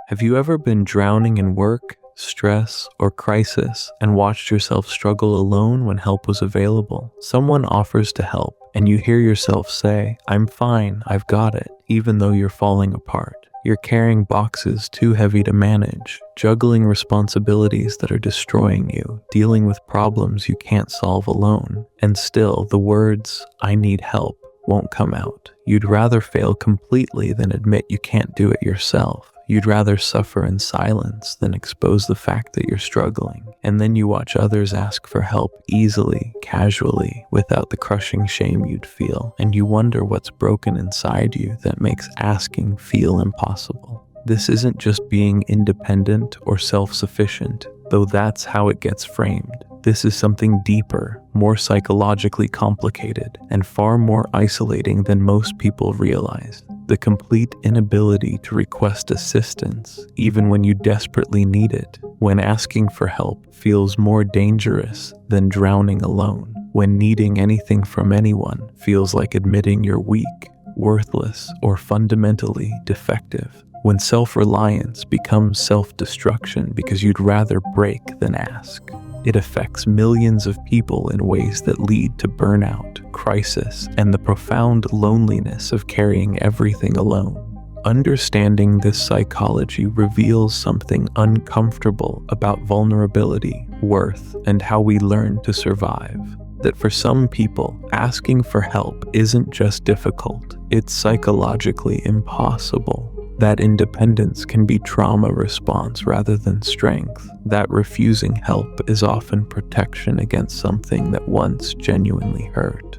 Have you ever been drowning in work, stress, or crisis and watched yourself struggle alone when help was available? Someone offers to help, and you hear yourself say, "I'm fine, I've got it," even though you're falling apart. You're carrying boxes too heavy to manage, juggling responsibilities that are destroying you, dealing with problems you can't solve alone, and still the words, "I need help," won't come out. You'd rather fail completely than admit you can't do it yourself. You'd rather suffer in silence than expose the fact that you're struggling. And then you watch others ask for help easily, casually, without the crushing shame you'd feel. And you wonder what's broken inside you that makes asking feel impossible. This isn't just being independent or self-sufficient, though that's how it gets framed. This is something deeper, more psychologically complicated, and far more isolating than most people realize. The complete inability to request assistance, even when you desperately need it. When asking for help feels more dangerous than drowning alone. When needing anything from anyone feels like admitting you're weak, worthless, or fundamentally defective. When self-reliance becomes self-destruction because you'd rather break than ask. It affects millions of people in ways that lead to burnout, crisis, and the profound loneliness of carrying everything alone. Understanding this psychology reveals something uncomfortable about vulnerability, worth, and how we learn to survive. That for some people, asking for help isn't just difficult, it's psychologically impossible. That independence can be trauma response rather than strength. That refusing help is often protection against something that once genuinely hurt.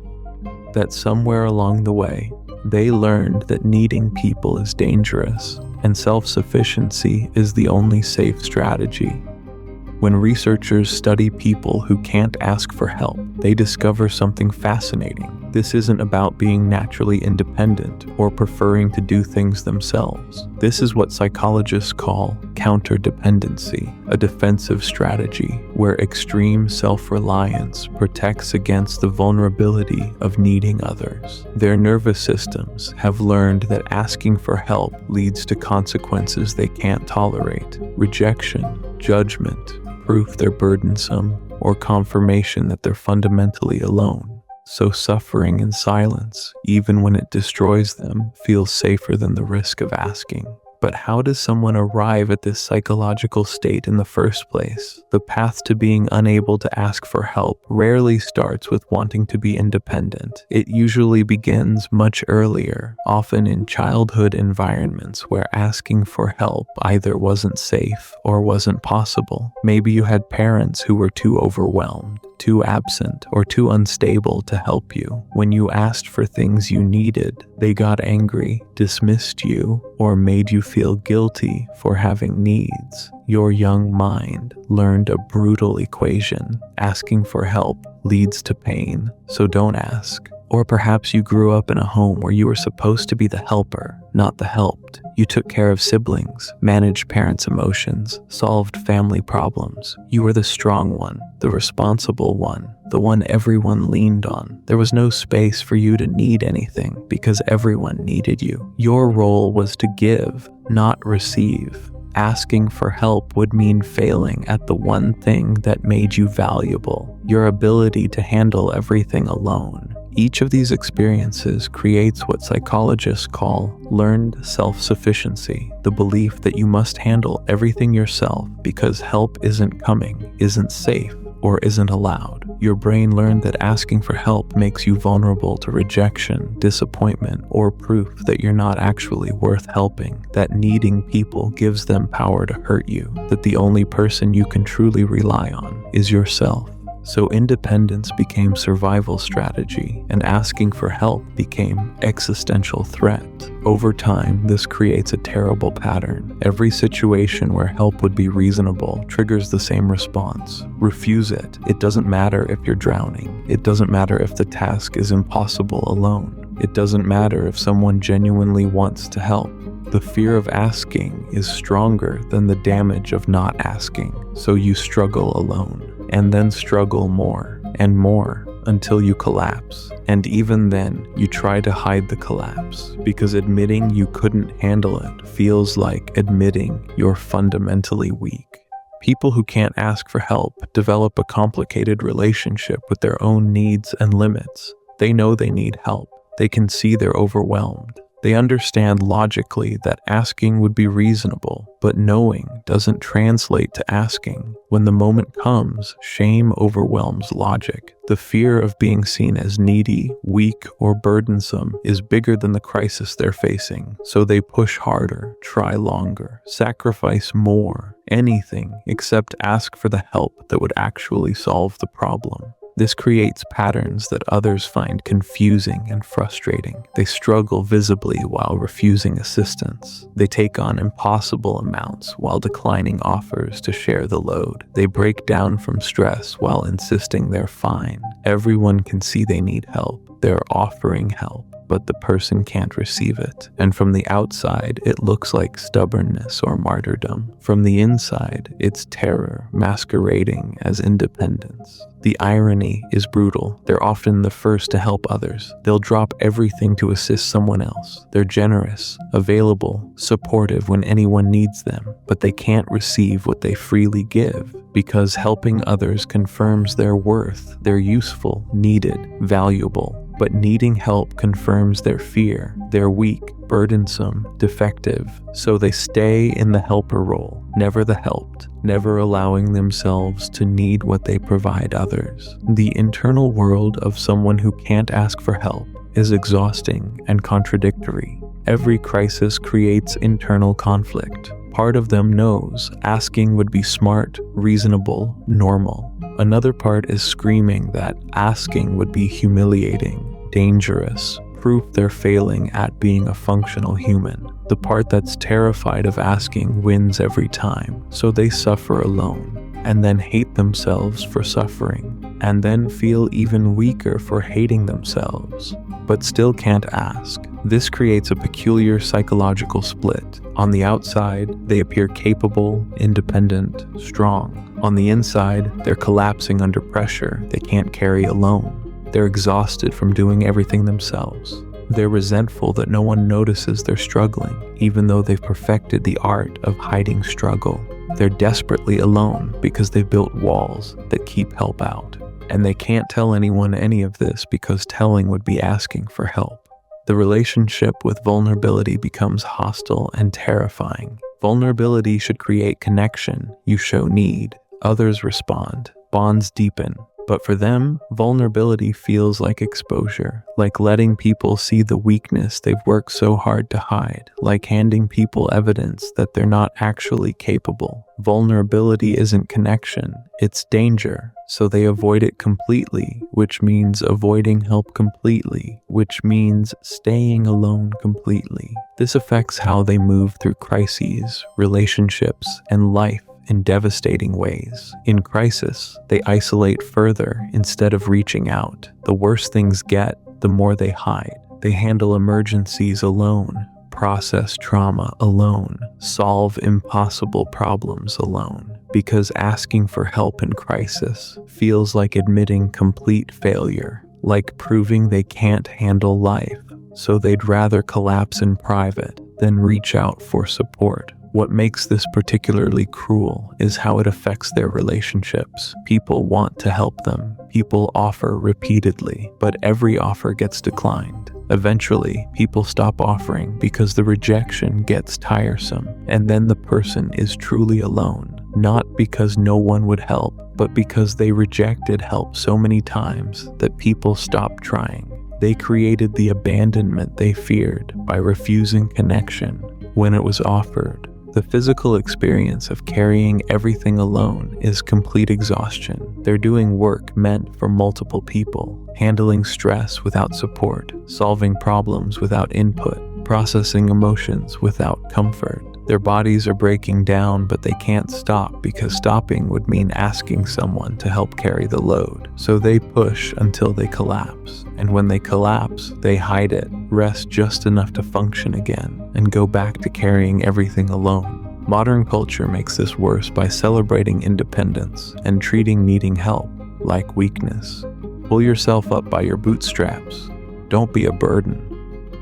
That somewhere along the way, they learned that needing people is dangerous, and self-sufficiency is the only safe strategy. When researchers study people who can't ask for help, they discover something fascinating. This isn't about being naturally independent or preferring to do things themselves. This is what psychologists call counterdependency, a defensive strategy where extreme self-reliance protects against the vulnerability of needing others. Their nervous systems have learned that asking for help leads to consequences they can't tolerate: rejection, judgment, proof they're burdensome, or confirmation that they're fundamentally alone. So suffering in silence, even when it destroys them, feels safer than the risk of asking. But how does someone arrive at this psychological state in the first place? The path to being unable to ask for help rarely starts with wanting to be independent. It usually begins much earlier, often in childhood environments where asking for help either wasn't safe or wasn't possible. Maybe you had parents who were too overwhelmed, too absent, or too unstable to help you. When you asked for things you needed, they got angry, dismissed you, or made you feel guilty for having needs. Your young mind learned a brutal equation: asking for help leads to pain, so don't ask. Or perhaps you grew up in a home where you were supposed to be the helper, not the helped. You took care of siblings, managed parents' emotions, solved family problems. You were the strong one, the responsible one, the one everyone leaned on. There was no space for you to need anything because everyone needed you. Your role was to give, not receive. Asking for help would mean failing at the one thing that made you valuable: your ability to handle everything alone. Each of these experiences creates what psychologists call learned self-sufficiency, the belief that you must handle everything yourself because help isn't coming, isn't safe, or isn't allowed. Your brain learned that asking for help makes you vulnerable to rejection, disappointment, or proof that you're not actually worth helping, that needing people gives them power to hurt you, that the only person you can truly rely on is yourself. So independence became survival strategy, and asking for help became existential threat. Over time, this creates a terrible pattern. Every situation where help would be reasonable triggers the same response: refuse it. It doesn't matter if you're drowning. It doesn't matter if the task is impossible alone. It doesn't matter if someone genuinely wants to help. The fear of asking is stronger than the damage of not asking, so you struggle alone, and then struggle more and more, until you collapse. And even then, you try to hide the collapse because admitting you couldn't handle it feels like admitting you're fundamentally weak. People who can't ask for help develop a complicated relationship with their own needs and limits. They know they need help. They can see they're overwhelmed. They understand logically that asking would be reasonable, but knowing doesn't translate to asking. When the moment comes, shame overwhelms logic. The fear of being seen as needy, weak, or burdensome is bigger than the crisis they're facing, so they push harder, try longer, sacrifice more, anything except ask for the help that would actually solve the problem. This creates patterns that others find confusing and frustrating. They struggle visibly while refusing assistance. They take on impossible amounts while declining offers to share the load. They break down from stress while insisting they're fine. Everyone can see they need help. They're offering help, but the person can't receive it. And from the outside, it looks like stubbornness or martyrdom. From the inside, it's terror masquerading as independence. The irony is brutal. They're often the first to help others. They'll drop everything to assist someone else. They're generous, available, supportive when anyone needs them, but they can't receive what they freely give because helping others confirms their worth. They're useful, needed, valuable. But needing help confirms their fear. They're weak, burdensome, defective, so they stay in the helper role, never the helped, never allowing themselves to need what they provide others. The internal world of someone who can't ask for help is exhausting and contradictory. Every crisis creates internal conflict. Part of them knows asking would be smart, reasonable, normal. Another part is screaming that asking would be humiliating, dangerous, proof they're failing at being a functional human. The part that's terrified of asking wins every time, so they suffer alone, and then hate themselves for suffering, and then feel even weaker for hating themselves, but still can't ask. This creates a peculiar psychological split. On the outside, they appear capable, independent, strong. On the inside, they're collapsing under pressure they can't carry alone. They're exhausted from doing everything themselves. They're resentful that no one notices they're struggling, even though they've perfected the art of hiding struggle. They're desperately alone because they've built walls that keep help out. And they can't tell anyone any of this because telling would be asking for help. The relationship with vulnerability becomes hostile and terrifying. Vulnerability should create connection. You show need. Others respond. Bonds deepen. But for them, vulnerability feels like exposure, like letting people see the weakness they've worked so hard to hide, like handing people evidence that they're not actually capable. Vulnerability isn't connection, it's danger, so they avoid it completely, which means avoiding help completely, which means staying alone completely. This affects how they move through crises, relationships, and life in devastating ways. In crisis, they isolate further instead of reaching out. The worse things get, the more they hide. They handle emergencies alone, process trauma alone, solve impossible problems alone. Because asking for help in crisis feels like admitting complete failure, like proving they can't handle life. So they'd rather collapse in private than reach out for support. What makes this particularly cruel is how it affects their relationships. People want to help them. People offer repeatedly, but every offer gets declined. Eventually, people stop offering because the rejection gets tiresome, and then the person is truly alone, not because no one would help, but because they rejected help so many times that people stopped trying. They created the abandonment they feared by refusing connection when it was offered. The physical experience of carrying everything alone is complete exhaustion. They're doing work meant for multiple people, handling stress without support, solving problems without input, processing emotions without comfort. Their bodies are breaking down, but they can't stop because stopping would mean asking someone to help carry the load. So they push until they collapse. And when they collapse, they hide it, rest just enough to function again, and go back to carrying everything alone. Modern culture makes this worse by celebrating independence and treating needing help like weakness. Pull yourself up by your bootstraps. Don't be a burden.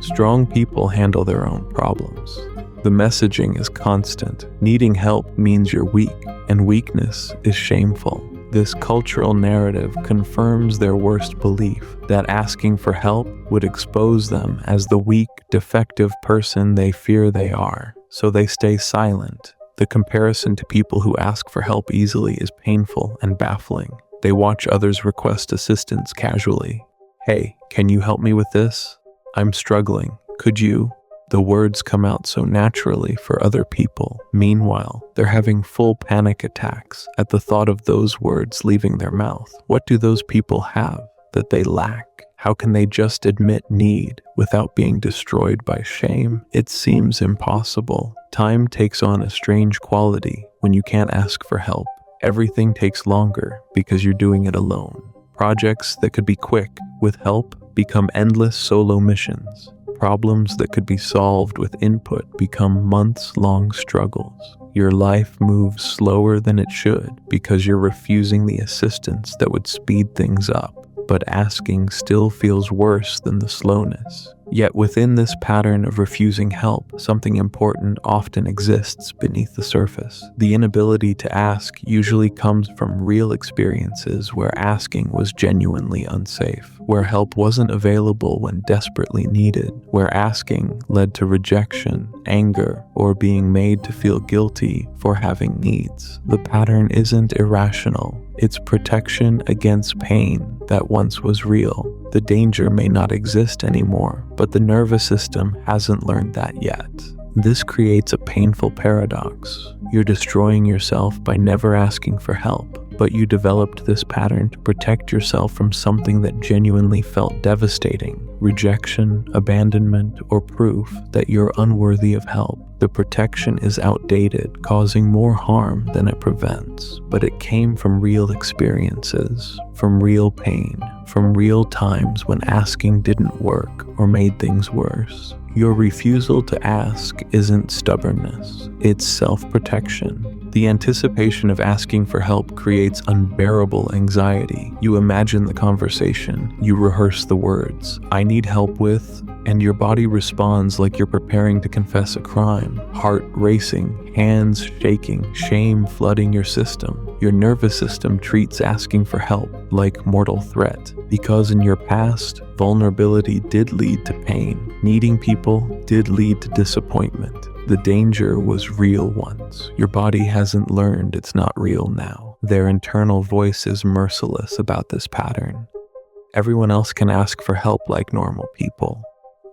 Strong people handle their own problems. The messaging is constant. Needing help means you're weak, and weakness is shameful. This cultural narrative confirms their worst belief that asking for help would expose them as the weak, defective person they fear they are, so they stay silent. The comparison to people who ask for help easily is painful and baffling. They watch others request assistance casually. "Hey, can you help me with this? I'm struggling. Could you?" The words come out so naturally for other people. Meanwhile, they're having full panic attacks at the thought of those words leaving their mouth. What do those people have that they lack? How can they just admit need without being destroyed by shame? It seems impossible. Time takes on a strange quality when you can't ask for help. Everything takes longer because you're doing it alone. Projects that could be quick with help become endless solo missions. Problems that could be solved with input become months-long struggles. Your life moves slower than it should because you're refusing the assistance that would speed things up. But asking still feels worse than the slowness. Yet within this pattern of refusing help, something important often exists beneath the surface. The inability to ask usually comes from real experiences where asking was genuinely unsafe, where help wasn't available when desperately needed, where asking led to rejection, anger, or being made to feel guilty for having needs. The pattern isn't irrational. It's protection against pain that once was real. The danger may not exist anymore, but the nervous system hasn't learned that yet. This creates a painful paradox. You're destroying yourself by never asking for help, but you developed this pattern to protect yourself from something that genuinely felt devastating: rejection, abandonment, or proof that you're unworthy of help. The protection is outdated, causing more harm than it prevents, but it came from real experiences, from real pain, from real times when asking didn't work or made things worse. Your refusal to ask isn't stubbornness, it's self-protection. The anticipation of asking for help creates unbearable anxiety. You imagine the conversation, you rehearse the words, "I need help with," and your body responds like you're preparing to confess a crime. Heart racing, hands shaking, shame flooding your system. Your nervous system treats asking for help like mortal threat, because in your past, vulnerability did lead to pain. Needing people did lead to disappointment. The danger was real once. Your body hasn't learned it's not real now. Their internal voice is merciless about this pattern. Everyone else can ask for help like normal people.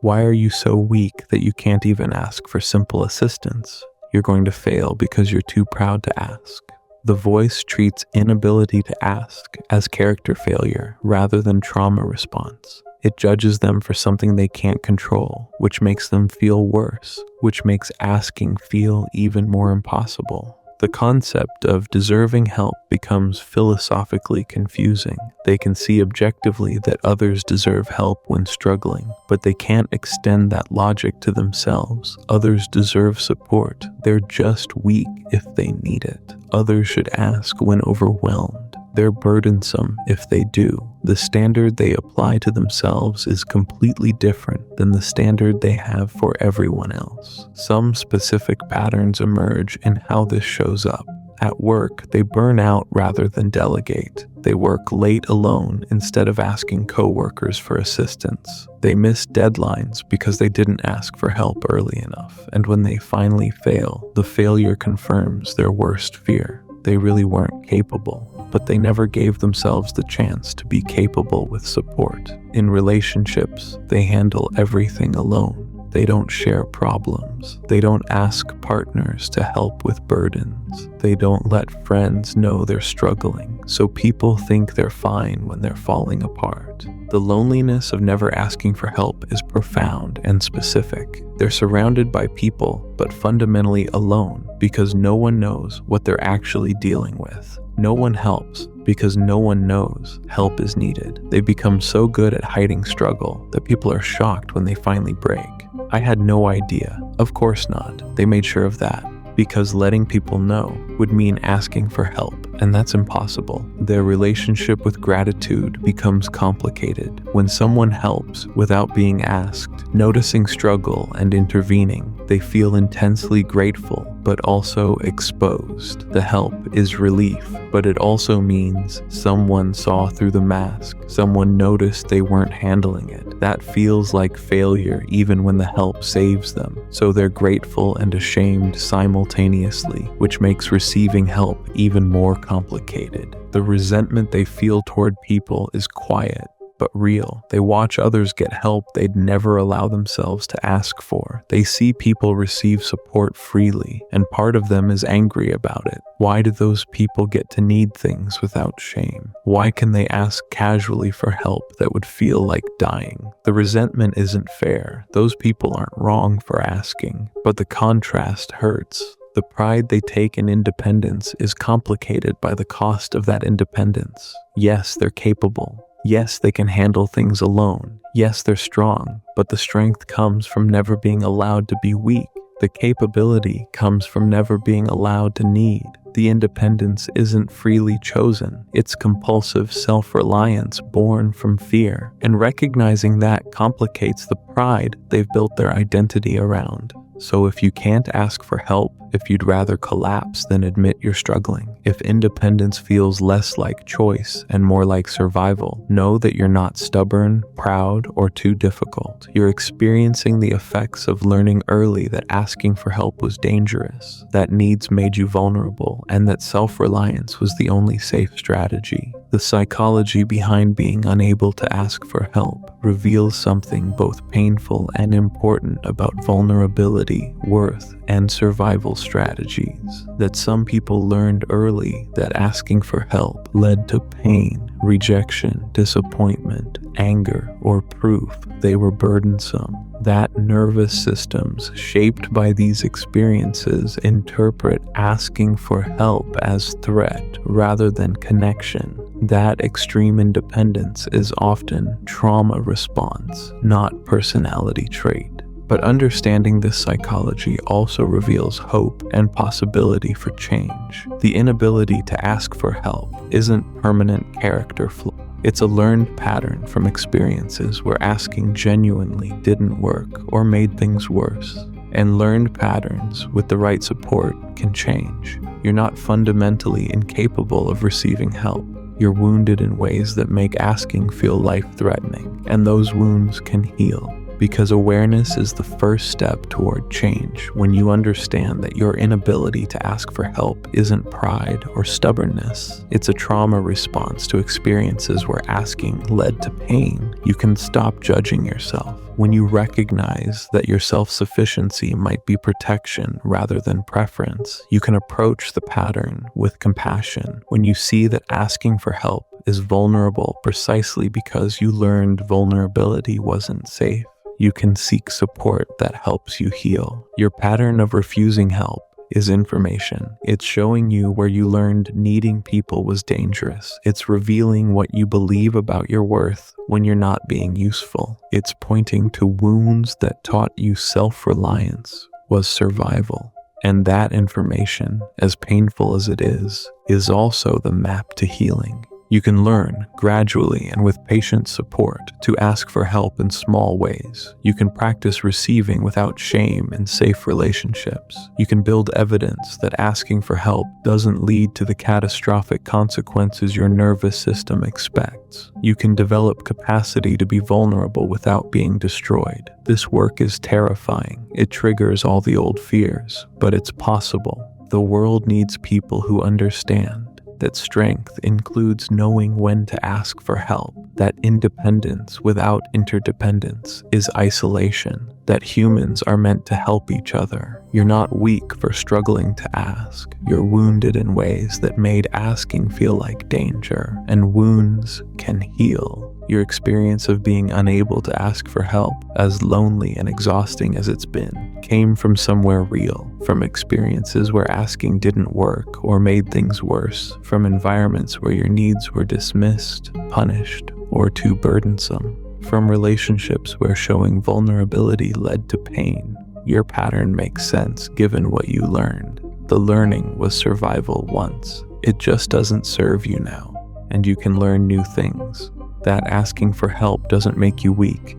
Why are you so weak that you can't even ask for simple assistance? You're going to fail because you're too proud to ask. The voice treats inability to ask as character failure rather than trauma response. It judges them for something they can't control, which makes them feel worse, which makes asking feel even more impossible. The concept of deserving help becomes philosophically confusing. They can see objectively that others deserve help when struggling, but they can't extend that logic to themselves. Others deserve support. They're just weak if they need it. Others should ask when overwhelmed. They're burdensome if they do. The standard they apply to themselves is completely different than the standard they have for everyone else. Some specific patterns emerge in how this shows up. At work, they burn out rather than delegate. They work late alone instead of asking coworkers for assistance. They miss deadlines because they didn't ask for help early enough. And when they finally fail, the failure confirms their worst fear. They really weren't capable, but they never gave themselves the chance to be capable with support. In relationships, they handle everything alone. They don't share problems. They don't ask partners to help with burdens. They don't let friends know they're struggling, so people think they're fine when they're falling apart. The loneliness of never asking for help is profound and specific. They're surrounded by people, but fundamentally alone because no one knows what they're actually dealing with. No one helps because no one knows help is needed. They become so good at hiding struggle that people are shocked when they finally break. I had no idea. Of course not. They made sure of that, because letting people know would mean asking for help and that's impossible. Their relationship with gratitude becomes complicated. When someone helps without being asked, noticing struggle and intervening, they feel intensely grateful, but also exposed. The help is relief, but it also means someone saw through the mask. Someone noticed they weren't handling it. That feels like failure even when the help saves them. So they're grateful and ashamed simultaneously, which makes receiving help even more complicated. The resentment they feel toward people is quiet, but real. They watch others get help they'd never allow themselves to ask for. They see people receive support freely, and part of them is angry about it. Why do those people get to need things without shame? Why can they ask casually for help that would feel like dying? The resentment isn't fair. Those people aren't wrong for asking, but the contrast hurts. The pride they take in independence is complicated by the cost of that independence. Yes, they're capable. Yes, they can handle things alone. Yes, they're strong, but the strength comes from never being allowed to be weak. The capability comes from never being allowed to need. The independence isn't freely chosen. It's compulsive self-reliance born from fear, and recognizing that complicates the pride they've built their identity around. So if you can't ask for help, if you'd rather collapse than admit you're struggling, if independence feels less like choice and more like survival, know that you're not stubborn, proud, or too difficult. You're experiencing the effects of learning early that asking for help was dangerous, that needs made you vulnerable, and that self-reliance was the only safe strategy. The psychology behind being unable to ask for help reveals something both painful and important about vulnerability, worth, and survival strategies. That some people learned early that asking for help led to pain, rejection, disappointment, anger, or proof they were burdensome. That nervous systems shaped by these experiences interpret asking for help as threat rather than connection. That extreme independence is often trauma response, not personality trait. But understanding this psychology also reveals hope and possibility for change. The inability to ask for help isn't permanent character flaw. It's a learned pattern from experiences where asking genuinely didn't work or made things worse. And learned patterns with the right support can change. You're not fundamentally incapable of receiving help. You're wounded in ways that make asking feel life-threatening, and those wounds can heal. Because awareness is the first step toward change. When you understand that your inability to ask for help isn't pride or stubbornness, it's a trauma response to experiences where asking led to pain, you can stop judging yourself. When you recognize that your self-sufficiency might be protection rather than preference, you can approach the pattern with compassion. When you see that asking for help is vulnerable precisely because you learned vulnerability wasn't safe, you can seek support that helps you heal. Your pattern of refusing help is information. It's showing you where you learned needing people was dangerous. It's revealing what you believe about your worth when you're not being useful. It's pointing to wounds that taught you self-reliance was survival. And that information, as painful as it is also the map to healing. You can learn, gradually and with patient support, to ask for help in small ways. You can practice receiving without shame in safe relationships. You can build evidence that asking for help doesn't lead to the catastrophic consequences your nervous system expects. You can develop capacity to be vulnerable without being destroyed. This work is terrifying. It triggers all the old fears, but it's possible. The world needs people who understand that strength includes knowing when to ask for help, that independence without interdependence is isolation, that humans are meant to help each other. You're not weak for struggling to ask. You're wounded in ways that made asking feel like danger, and wounds can heal. Your experience of being unable to ask for help, as lonely and exhausting as it's been, came from somewhere real, from experiences where asking didn't work or made things worse, from environments where your needs were dismissed, punished, or too burdensome, from relationships where showing vulnerability led to pain. Your pattern makes sense given what you learned. The learning was survival once, It just doesn't serve you now, and you can learn new things. That asking for help doesn't make you weak,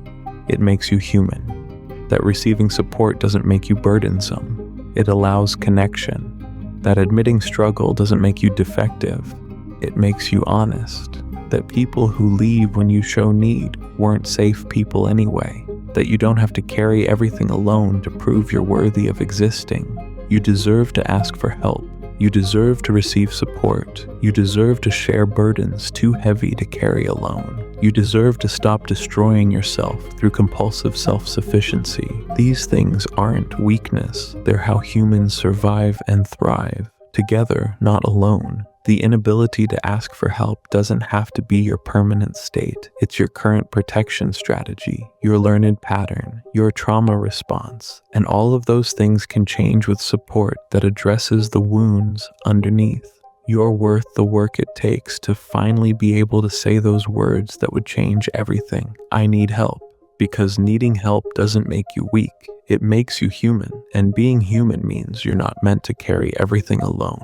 it makes you human. That receiving support doesn't make you burdensome, it allows connection. That admitting struggle doesn't make you defective, it makes you honest. That people who leave when you show need weren't safe people anyway. That you don't have to carry everything alone to prove you're worthy of existing. You deserve to ask for help. You deserve to receive support. You deserve to share burdens too heavy to carry alone. You deserve to stop destroying yourself through compulsive self-sufficiency. These things aren't weakness. They're how humans survive and thrive. Together, not alone. The inability to ask for help doesn't have to be your permanent state. It's your current protection strategy, your learned pattern, your trauma response, and all of those things can change with support that addresses the wounds underneath. You're worth the work it takes to finally be able to say those words that would change everything. I need help. Because needing help doesn't make you weak, it makes you human, and being human means you're not meant to carry everything alone.